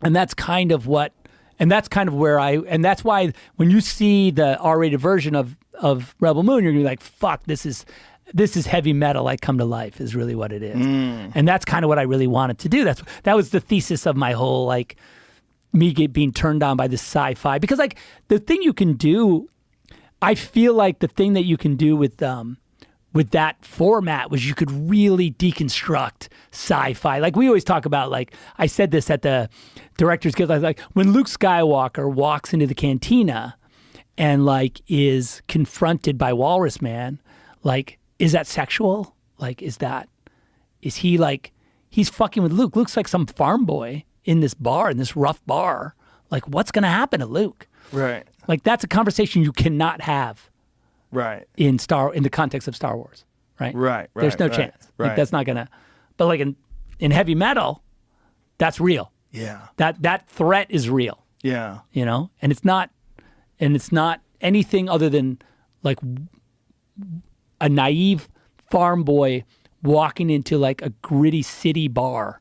And that's kind of what, and that's kind of where and that's why when you see the R-rated version of Rebel Moon, you're gonna be like, fuck, this is heavy metal, like come to life is really what it is. And that's kind of what I really wanted to do. That was the thesis of my whole, like, me being turned on by the sci-fi. Because like the thing you can do, I feel like the thing that you can do with that format was you could really deconstruct sci-fi. Like we always talk about, like I said this at the Directors Guild, like when Luke Skywalker walks into the cantina and like is confronted by Walrus Man, like, is that sexual? Like, is he like, he's fucking with Luke. Luke's like some farm boy in this bar, in this rough bar. Like, what's going to happen to Luke? Right. Like, that's a conversation you cannot have. Right. In the context of Star Wars. Right. Right. There's no chance. Right. Like, that's not going to, but like in heavy metal, that's real. Yeah. That threat is real. Yeah. You know, and it's not anything other than like a naive farm boy walking into like a gritty city bar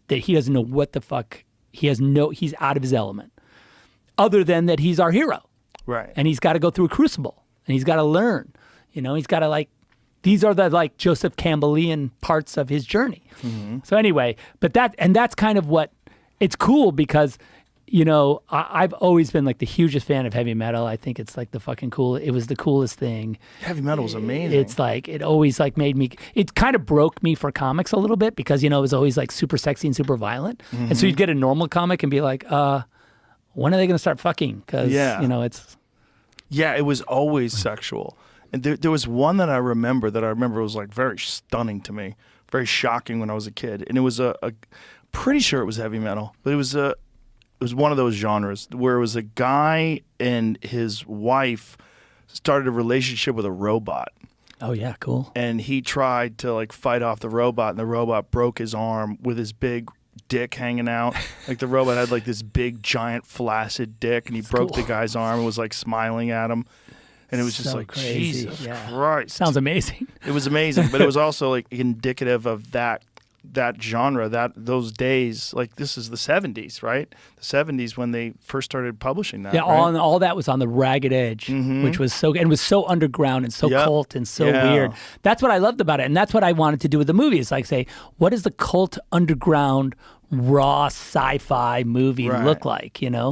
that he doesn't know what the fuck, he's out of his element. Other than that he's our hero. Right. And he's got to go through a crucible and he's got to learn, you know, he's got to like, these are the like Joseph Campbellian parts of his journey. Mm-hmm. So anyway, that's kind of what, it's cool because, you know, I've always been like the hugest fan of heavy metal. I think it's like it was the coolest thing. Heavy metal was amazing. It's like, it always like made me, it kind of broke me for comics a little bit because, you know, it was always like super sexy and super violent. Mm-hmm. And so you'd get a normal comic and be like, when are they going to start fucking? Because, you know, it's... Yeah, it was always sexual. And there was one that I remember was like very stunning to me, very shocking when I was a kid. And it was pretty sure it was heavy metal, but it was one of those genres where it was a guy and his wife started a relationship with a robot. Oh yeah, cool. And he tried to like fight off the robot, and the robot broke his arm with his big dick hanging out. Like the robot had like this big giant flaccid dick, and he broke the guy's arm and was like smiling at him. And it was just like, crazy. Jesus Christ. Sounds amazing. It was amazing, but it was also like indicative of that genre, those days. Like this is the 70s, right? The 70s when they first started publishing that. Yeah, right? all that was on the ragged edge, which was so underground and so cult and so weird. That's what I loved about it, and that's what I wanted to do with the movie. Is like say, what does the cult underground raw sci-fi movie look like? You know.